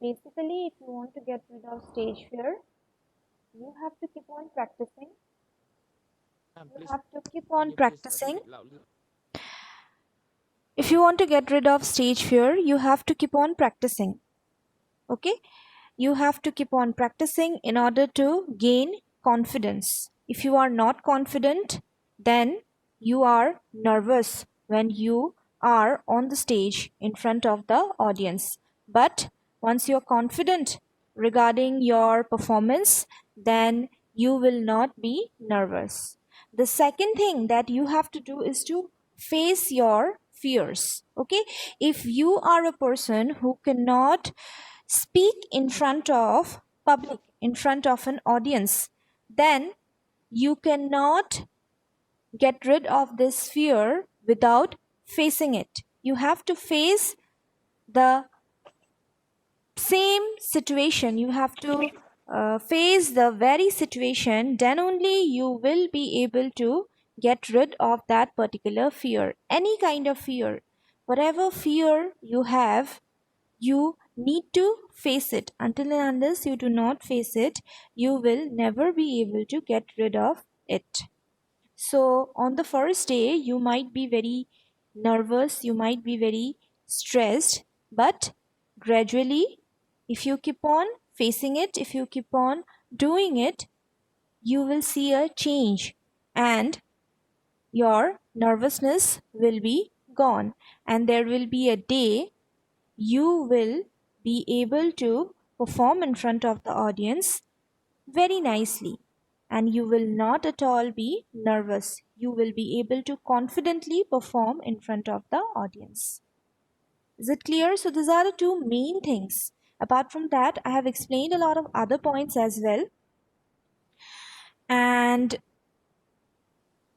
basically, if you want to get rid of stage fear, you have to keep on practicing. You Please, have to keep can on you please practicing. repeat loudly? If you want to get rid of stage fear, you have to keep on practicing. Okay? You have to keep on practicing in order to gain confidence. If you are not confident, then you are nervous when you are on the stage in front of the audience. But once you're confident regarding your performance, then you will not be nervous. The second thing that you have to do is to face your fears. Okay? If you are a person who cannot speak in front of public, in front of an audience, then you cannot get rid of this fear without facing it. You have to face the same situation. You have to face the very situation, then only you will be able to get rid of that particular fear. Any kind of fear, whatever fear you have, you need to face it. Until and unless you do not face it, you will never be able to get rid of it. So on the first day you might be very nervous, you might be very stressed, but gradually, if you keep on facing it, if you keep on doing it, you will see a change, and your nervousness will be gone, and there will be a day you will be able to perform in front of the audience very nicely, and you will not at all be nervous. You will be able to confidently perform in front of the audience. Is it clear? So these are the two main things. Apart from that, I have explained a lot of other points as well, and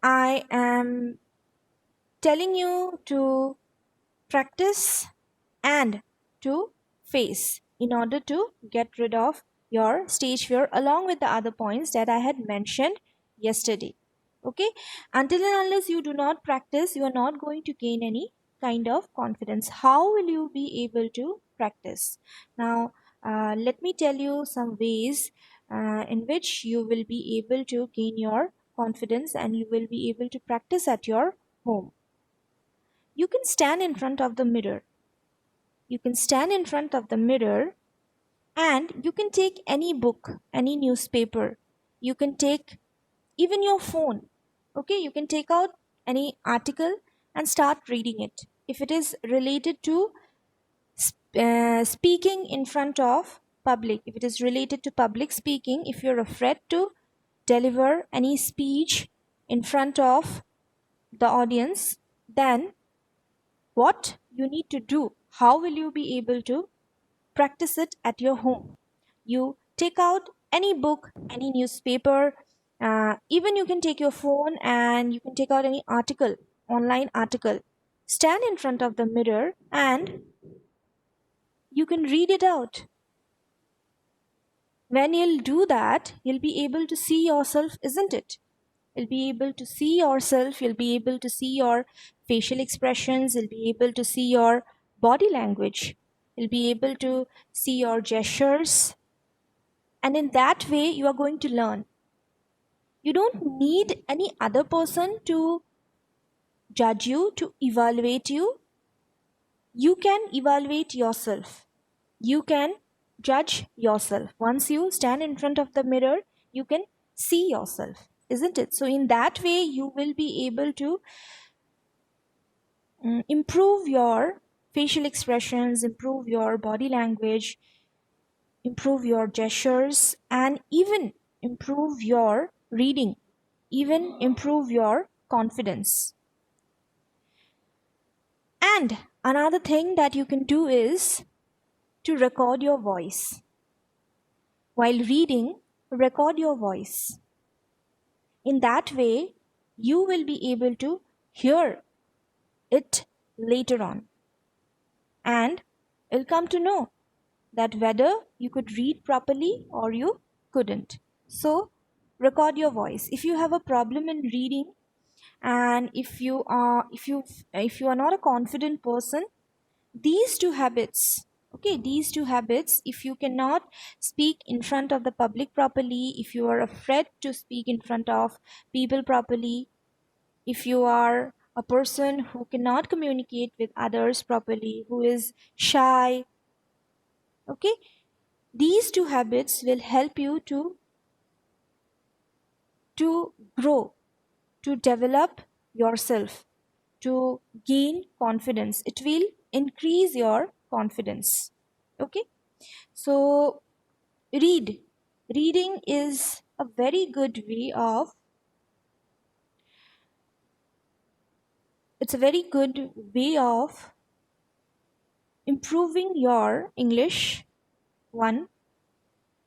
I am telling you to practice and to face in order to get rid of your stage fear along with the other points that I had mentioned yesterday. Okay, until and unless you do not practice, you are not going to gain any kind of confidence. How will you be able to practice? Now, let me tell you some ways in which you will be able to gain your confidence and you will be able to practice at your home. You can stand in front of the mirror. You can stand in front of the mirror and you can take any book, any newspaper. You can take even your phone. Okay, you can take out any article and start reading it. If it is related to speaking in front of public, if it is related to public speaking, if you're afraid to deliver any speech in front of the audience, then what you need to do, how will you be able to practice it at your home? You take out any book, any newspaper, even you can take your phone and you can take out any article, online article, stand in front of the mirror and you can read it out. When you'll do that, you'll be able to see yourself, isn't it? You'll be able to see yourself, you'll be able to see your facial expressions, you'll be able to see your body language, you'll be able to see your gestures, and in that way you are going to learn. You don't need any other person to judge you, to evaluate you. You can evaluate yourself. You can judge yourself. Once you stand in front of the mirror, you can see yourself, isn't it? So in that way you will be able to improve your facial expressions, improve your body language, improve your gestures, and even improve your reading, even improve your confidence. And another thing that you can do is to record your voice. While reading, record your voice. In that way, you will be able to hear it later on. And you'll come to know that whether you could read properly or you couldn't. So, record your voice. If you have a problem in reading, and if you are not a confident person, these two habits, Okay, these two habits, if you cannot speak in front of the public properly, if you are afraid to speak in front of people properly, if you are a person who cannot communicate with others properly, who is shy, okay, these two habits will help you to grow, to develop yourself, to gain confidence. It will increase your confidence. Okay, so read. Reading is a very good way of, it's a very good way of improving your English. One,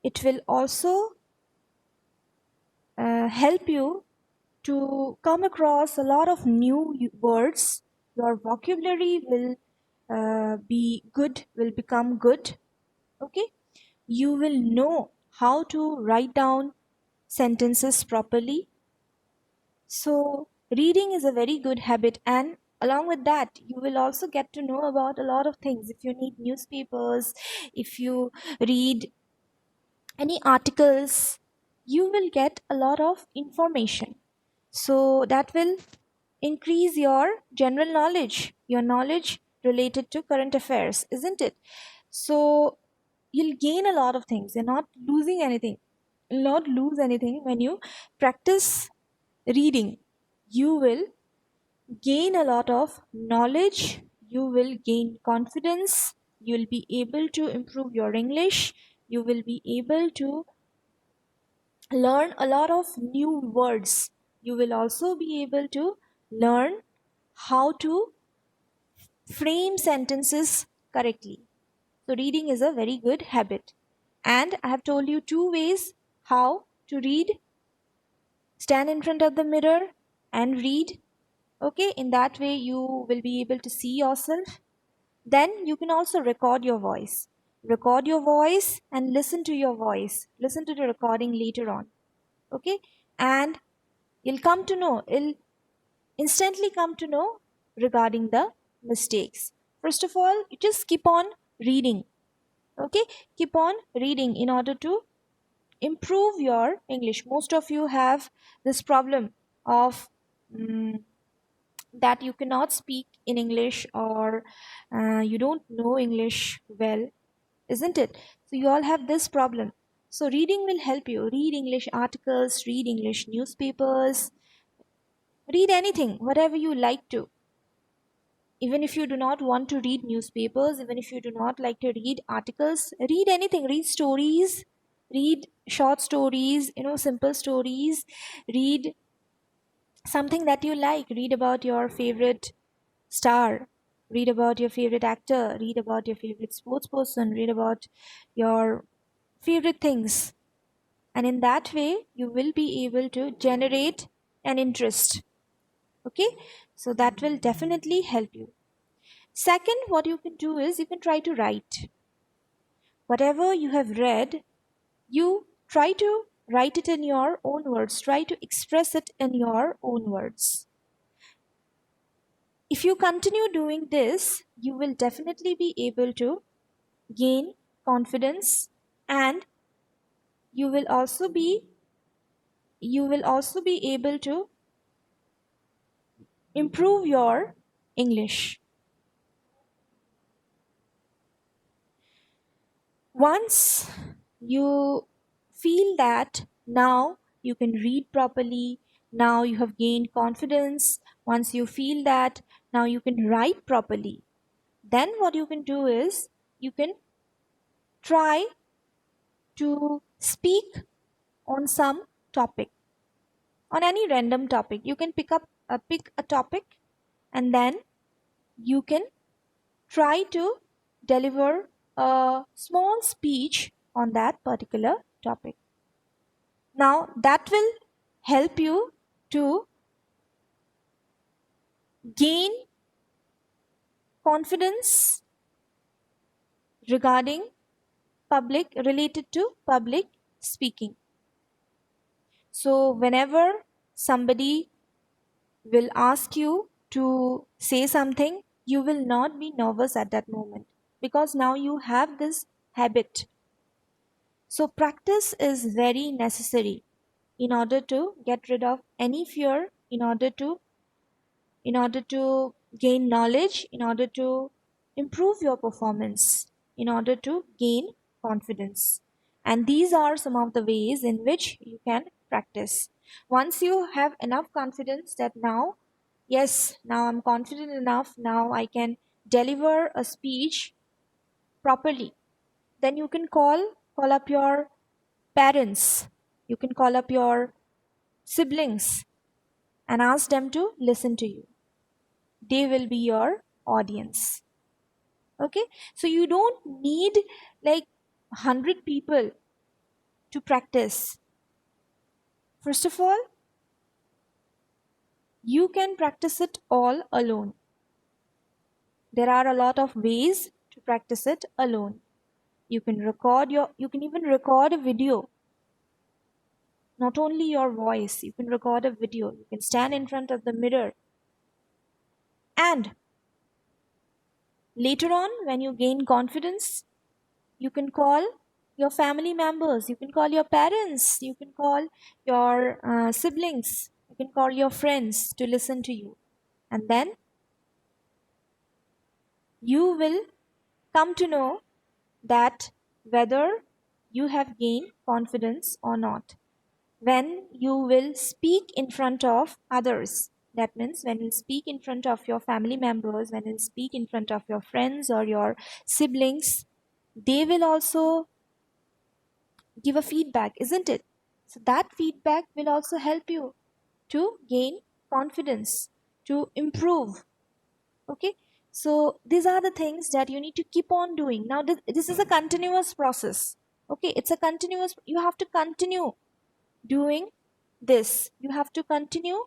it will also help you to come across a lot of new words. Your vocabulary will be good, will become good. Okay, you will know how to write down sentences properly. So reading is a very good habit, and along with that you will also get to know about a lot of things. If you need newspapers, if you read any articles, you will get a lot of information. So that will increase your general knowledge, your knowledge related to current affairs, isn't it? So you'll gain a lot of things. You're not losing anything. You'll not lose anything when you practice reading. You will gain a lot of knowledge. You will gain confidence. You will be able to improve your English. You will be able to learn a lot of new words. You will also be able to learn how to frame sentences correctly. So, reading is a very good habit. And I have told you two ways how to read. Stand in front of the mirror and read. Okay, in that way, you will be able to see yourself. Then you can also record your voice. Record your voice and listen to your voice. Listen to the recording later on. Okay, and you'll come to know, you'll instantly come to know regarding the mistakes. First of all, you just keep on reading. Okay, keep on reading in order to improve your English. Most of you have this problem of that you cannot speak in English, or you don't know English well, isn't it? So you all have this problem. So reading will help you. Read English articles, read English newspapers, read anything, whatever you like to. Even if you do not want to read newspapers, even if you do not like to read articles, read anything. Read stories, read short stories, simple stories. Read something that you like. Read about your favorite star, read about your favorite actor, read about your favorite sports person, read about your favorite things. And in that way, you will be able to generate an interest. Okay, so that will definitely help you. Second, what you can do is you can try to write. Whatever you have read, you try to write it in your own words, try to express it in your own words. If you continue doing this, you will definitely be able to gain confidence, and you will also be able to improve your English. Once you feel that now you can read properly, now you have gained confidence, once you feel that now you can write properly, then what you can do is you can try to speak on some topic, on any random topic. You can pick a topic, and then you can try to deliver a small speech on that particular topic. Now that will help you to gain confidence regarding related to public speaking. So whenever somebody will ask you to say something, you will not be nervous at that moment, because now you have this habit. So practice is very necessary in order to get rid of any fear, in order to gain knowledge, in order to improve your performance, in order to gain confidence. And these are some of the ways in which you can practice. Once you have enough confidence that now, yes, now I'm confident enough, now I can deliver a speech properly, then you can call up your parents, you can call up your siblings and ask them to listen to you. They will be your audience. Okay, so you don't need like 100 people to practice. First of all, you can practice it all alone. There are a lot of ways to practice it alone. You can even record a video. Not only your voice, you can record a video. You can stand in front of the mirror. And later on, when you gain confidence, you can call your family members, you can call your parents, you can call your siblings, you can call your friends to listen to you. And then you will come to know that whether you have gained confidence or not. When you will speak in front of others, that means when you speak in front of your family members, when you speak in front of your friends or your siblings, they will also give a feedback, isn't it? So that feedback will also help you to gain confidence, to improve. Okay, so these are the things that you need to keep on doing. Now this is a continuous process. Okay, it's a continuous, you have to continue doing this, you have to continue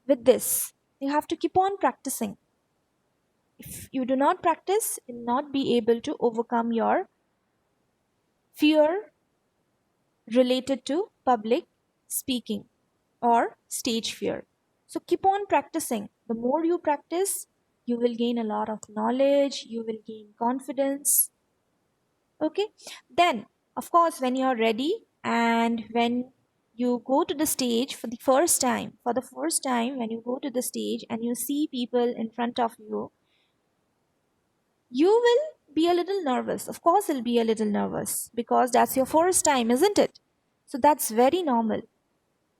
with this, you have to keep on practicing. If you do not practice, you will not be able to overcome your fear related to public speaking or stage fear. So keep on practicing. The more you practice, you will gain a lot of knowledge, you will gain confidence. Okay, then of course, when you're ready and when you go to the stage for the first time, when you go to the stage and you see people in front of you, you will be a little nervous. Of course, you'll be a little nervous because that's your first time, isn't it? So that's very normal.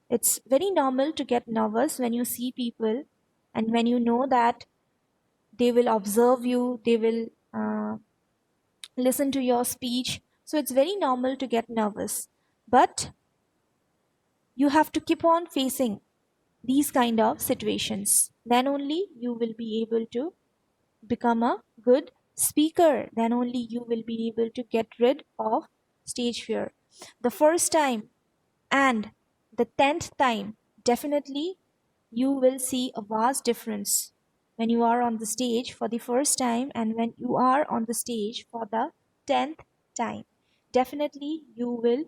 It's very normal to get nervous when you see people and when you know that they will observe you, they will listen to your speech. So it's very normal to get nervous. But you have to keep on facing these kind of situations. Then only you will be able to become a good speaker. Then only you will be able to get rid of stage fear. The first time and the 10th time, definitely you will see a vast difference when you are on the stage for the first time and when you are on the stage for the 10th time. Definitely you will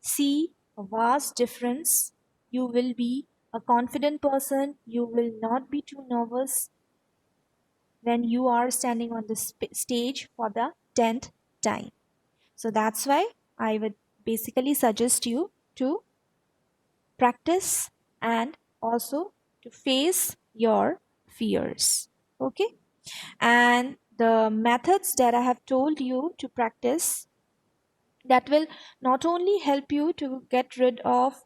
see a vast difference. You will be a confident person. You will not be too nervous when you are standing on the stage for the 10th time. So that's why I would basically suggest you to practice and also to face your fears. Okay, and the methods that I have told you to practice, that will not only help you to get rid of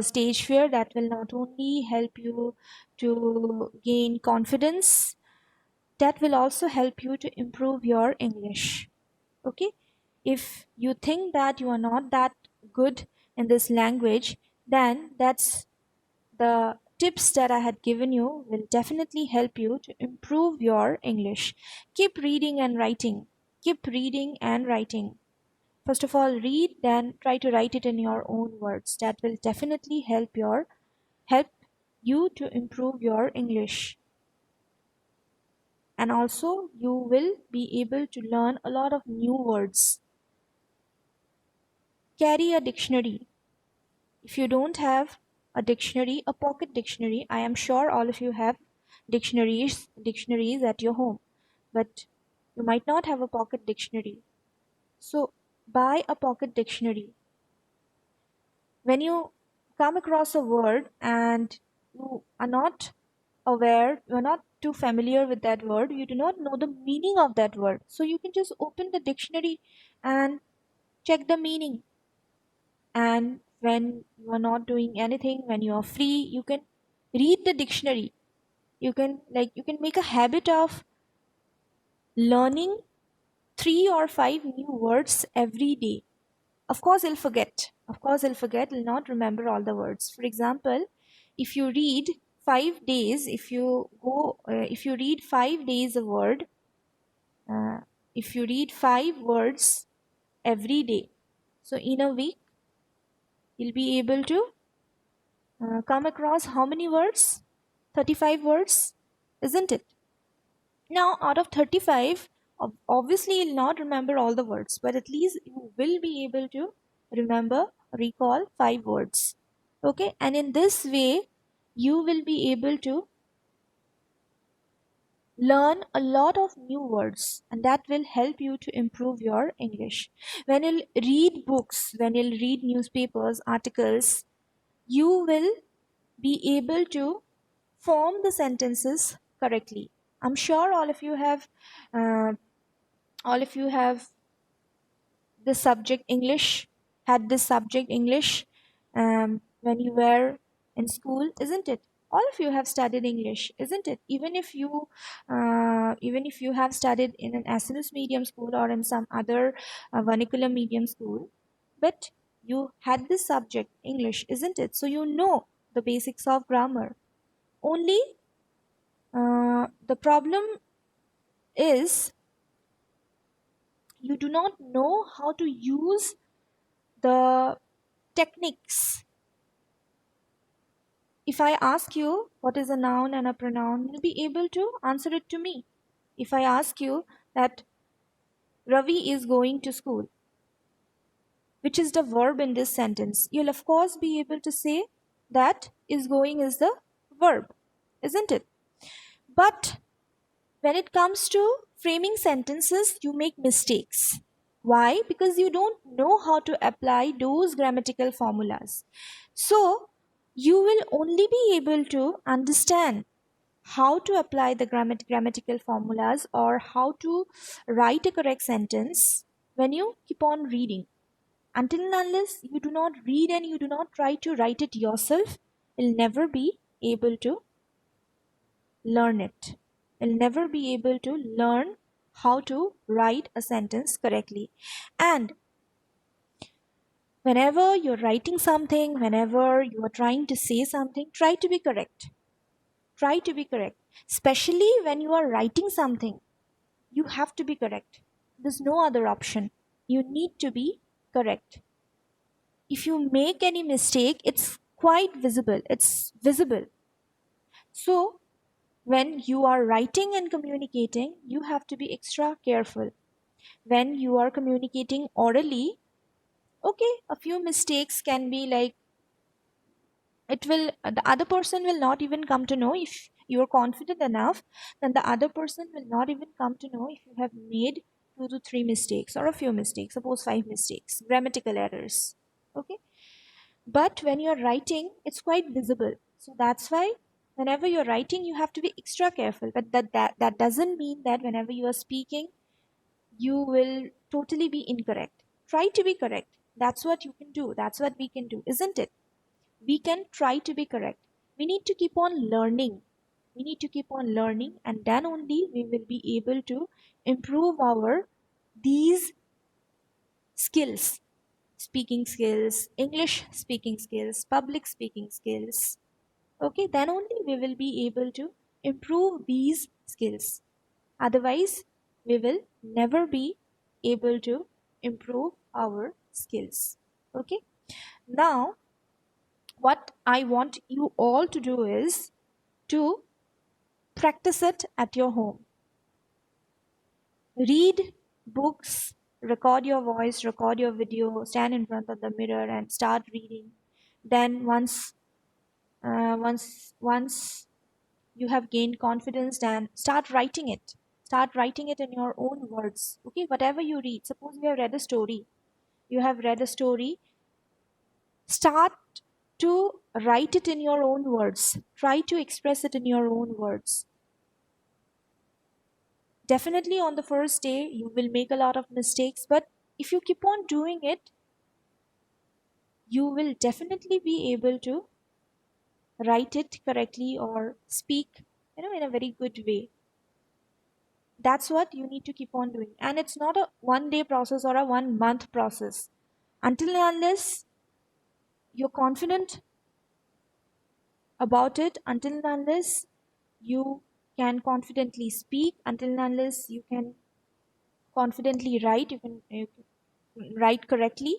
stage fear, that will not only help you to gain confidence, that will also help you to improve your English. Okay, if you think that you are not that good in this language, then that's the tips that I had given you will definitely help you to improve your English. Keep reading and writing. Keep reading and writing. First of all, read, then try to write it in your own words. That will definitely help you to improve your English. And also you will be able to learn a lot of new words. Carry a dictionary. If you don't have a dictionary, a pocket dictionary, I am sure all of you have dictionaries at your home. But You might not have a pocket dictionary. So buy a pocket dictionary. When you come across a word and you are not aware, you're not too familiar with that word, you do not know the meaning of that word. So you can just open the dictionary and check the meaning. And when you are not doing anything, when you are free, you can read the dictionary. You can make a habit of learning 3 or 5 new words every day. Of course, you'll forget. Of course, you'll forget. You'll not remember all the words. For example, if you read 5 days, if you read 5 days a word, uh, if you read 5 words every day, so in a week, you'll be able to come across how many words? 35 words, isn't it? Now, out of 35, obviously you'll not remember all the words, but at least you will be able to recall 5 words. Okay, and in this way, you will be able to learn a lot of new words, and that will help you to improve your English. When you'll read books, when you'll read newspapers, articles, you will be able to form the sentences correctly. I'm sure uh, all of you have this subject English, had this subject English when you were in school, isn't it? All of you have studied English, isn't it? Even if you have studied in an Assamese medium school or in some other vernacular medium school, but you had this subject English, isn't it? So you know the basics of grammar. Only the problem is you do not know how to use the techniques. If I ask you what is a noun and a pronoun, you'll be able to answer it to me. If I ask you that Ravi is going to school, which is the verb in this sentence, you'll of course be able to say that is going is the verb, isn't it? But when it comes to framing sentences, you make mistakes. Why? Because you don't know how to apply those grammatical formulas. So, you will only be able to understand how to apply the grammatical formulas or how to write a correct sentence when you keep on reading. Until and unless you do not read and you do not try to write it yourself, you'll never be able to learn it. You'll never be able to learn how to write a sentence correctly. And whenever you're writing something, whenever you are trying to say something, try to be correct. Try to be correct. Especially when you are writing something, you have to be correct. There's no other option. You need to be correct. If you make any mistake, it's quite visible. It's visible. So, when you are writing and communicating, you have to be extra careful. When you are communicating orally, okay, a few mistakes can be like the other person will not even come to know. If you are confident enough, then the other person will not even come to know if you have made 2 to 3 mistakes or a few mistakes, suppose 5 mistakes, grammatical errors. Okay, but when you're writing, it's quite visible. So that's why whenever you're writing, you have to be extra careful. But that doesn't mean that whenever you are speaking, you will totally be incorrect. Try to be correct. That's what you can do. That's what we can do, isn't it? We can try to be correct. We need to keep on learning. We need to keep on learning, and then only we will be able to improve our these skills, speaking skills, English speaking skills, public speaking skills. Okay, then only we will be able to improve these skills. Otherwise, we will never be able to improve our skills. Okay, now what I want you all to do is to practice it at your home. Read books, record your voice, record your video, stand in front of the mirror and start reading. Then once you have gained confidence, then start writing it. Start writing it in your own words. Okay, whatever you read. Suppose you have read a story. You have read a story. Start to write it in your own words. Try to express it in your own words. Definitely on the first day, you will make a lot of mistakes, but if you keep on doing it, you will definitely be able to write it correctly or speak, in a very good way. That's what you need to keep on doing. And it's not a 1 day process or a 1 month process. Until and unless you're confident about it, until and unless you can confidently speak, until and unless you can confidently write, you can write correctly,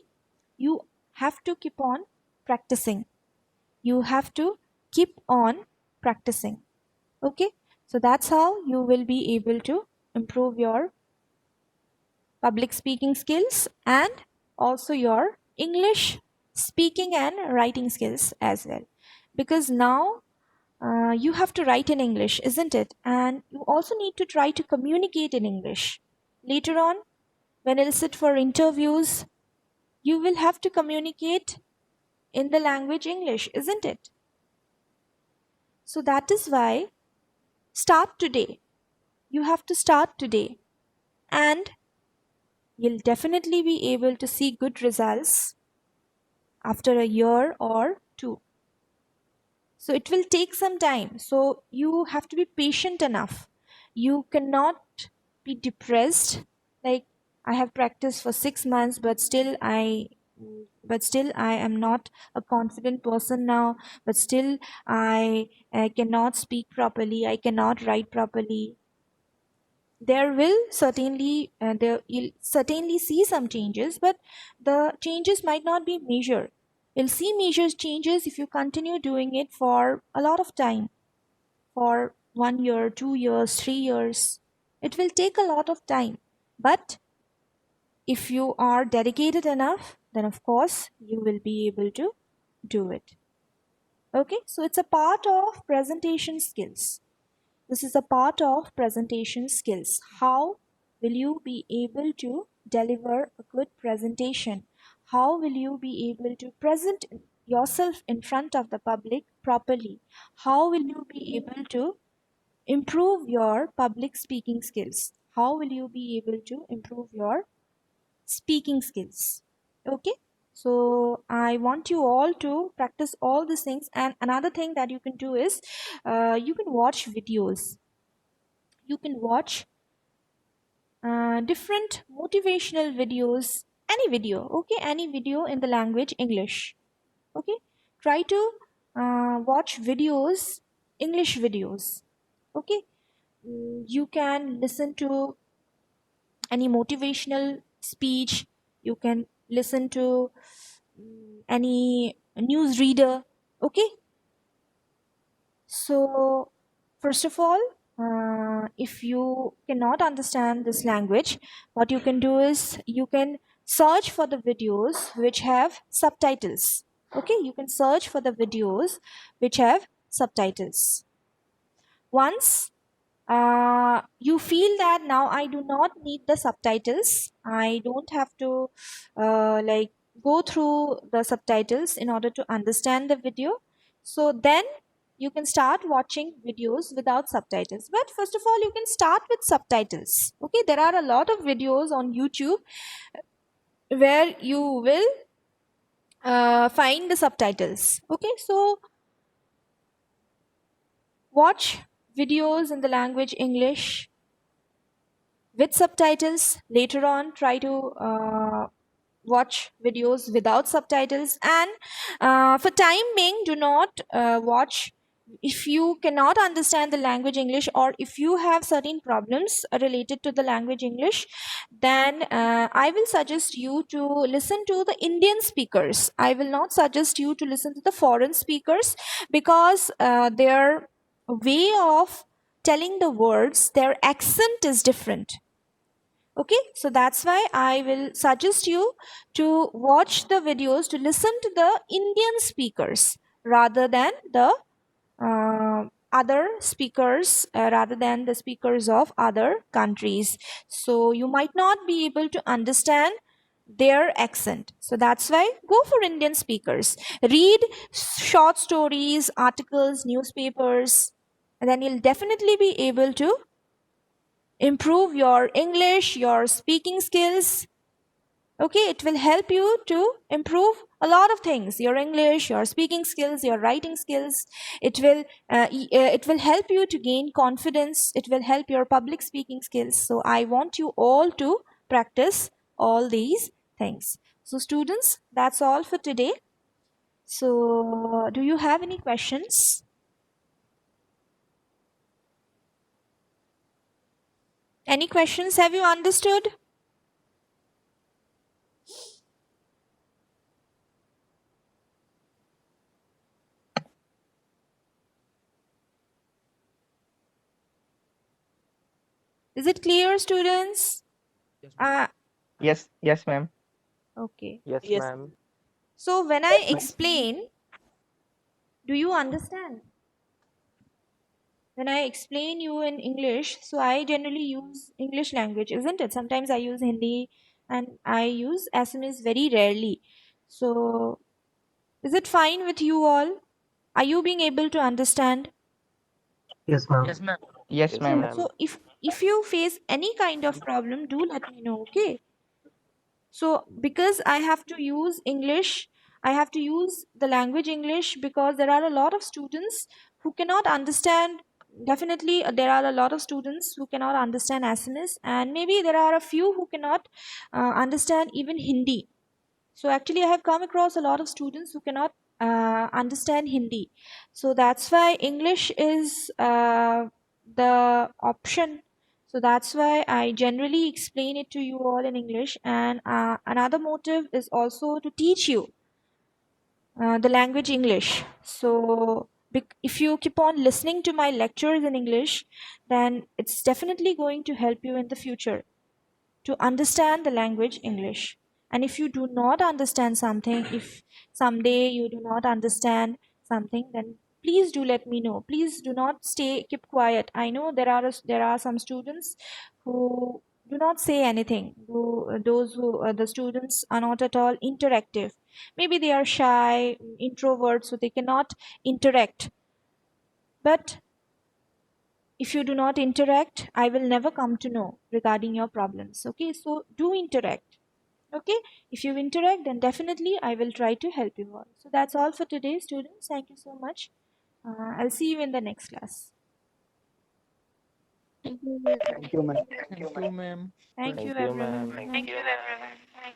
you have to keep on practicing. You have to keep on practicing. Okay, so that's how you will be able to improve your public speaking skills and also your English speaking and writing skills as well. Because now you have to write in English, isn't it? And you also need to try to communicate in English. Later on, when you sit for interviews, you will have to communicate in the language English, isn't it? So that is why start today. You have to start today. And you'll definitely be able to see good results after a year or two. So it will take some time. So you have to be patient enough. You cannot be depressed. Like, I have practiced for 6 months, but still I am not a confident person now. But still I cannot speak properly. I cannot write properly. There you'll certainly see some changes, but the changes might not be major. You'll see major changes if you continue doing it for a lot of time, for 1 year, 2 years, 3 years. It will take a lot of time, but if you are dedicated enough, then of course you will be able to do it. Okay, so it's a part of presentation skills. This is a part of presentation skills. How will you be able to deliver a good presentation? How will you be able to present yourself in front of the public properly? How will you be able to improve your public speaking skills? How will you be able to improve your speaking skills? Okay, so I want you all to practice all these things. And another thing that you can do is you can watch videos. You can watch different motivational videos, any video, okay, any video in the language English. Okay, try to watch videos, English videos. Okay, you can listen to any motivational speech. You can listen to any news reader. Okay, so first of all, if you cannot understand this language, what you can do is you can search for the videos which have subtitles. Okay, you can search for the videos which have subtitles. Once you feel that now I do not need the subtitles, I don't have to like go through the subtitles in order to understand the video, so then you can start watching videos without subtitles. But first of all, you can start with subtitles. Okay, there are a lot of videos on YouTube where you will find the subtitles. Okay, so watch videos in the language English with subtitles. Later on, try to watch videos without subtitles. And for time being, do not watch if you cannot understand the language English, or if you have certain problems related to the language English, then I will suggest you to listen to the Indian speakers. I will not suggest you to listen to the foreign speakers, because their way of telling the words, their accent is different. Okay, so that's why I will suggest you to watch the videos, to listen to the Indian speakers rather than the other speakers rather than the speakers of other countries. So you might not be able to understand their accent. So that's why go for Indian speakers. Read short stories, articles, newspapers, and then you'll definitely be able to improve your English, your speaking skills. Okay, it will help you to improve a lot of things, your English, your speaking skills, your writing skills. It will help you to gain confidence. It will help your public speaking skills. So I want you all to practice all these things. So students, that's all for today. So do you have any questions? Any questions? Have you understood? Is it clear, students? Yes, yes, ma'am. Okay. Yes, Yes. ma'am. So when I explain, do you understand? When I explain you in English, so I generally use English language, isn't it? Sometimes I use Hindi and I use Assamese very rarely. So is it fine with you all? Are you being able to understand? Yes, ma'am. Yes, ma'am. Yes, ma'am. So if you face any kind of problem, do let me know, okay? So because I have to use English, I have to use the language English because there are a lot of students who cannot understand. Definitely, there are a lot of students who cannot understand Assamese, and maybe there are a few who cannot understand even Hindi. So actually, I have come across a lot of students who cannot understand Hindi. So that's why English is the option. So that's why I generally explain it to you all in English. And another motive is also to teach you the language English. So if you keep on listening to my lectures in English, then it's definitely going to help you in the future to understand the language English. And if you do not understand something, if someday you do not understand something, then please do let me know. Please do not keep quiet. I know there are some students who do not say anything. The students are not at all interactive. Maybe they are shy, introverts, so they cannot interact. But if you do not interact, I will never come to know regarding your problems. Okay, so do interact. Okay, if you interact, then definitely I will try to help you all. So that's all for today, students. Thank you so much. I'll see you in the next class. Thank you, ma'am. Thank you, ma'am. Thank you, Thank you, everyone. ma'am. Thank you, everyone.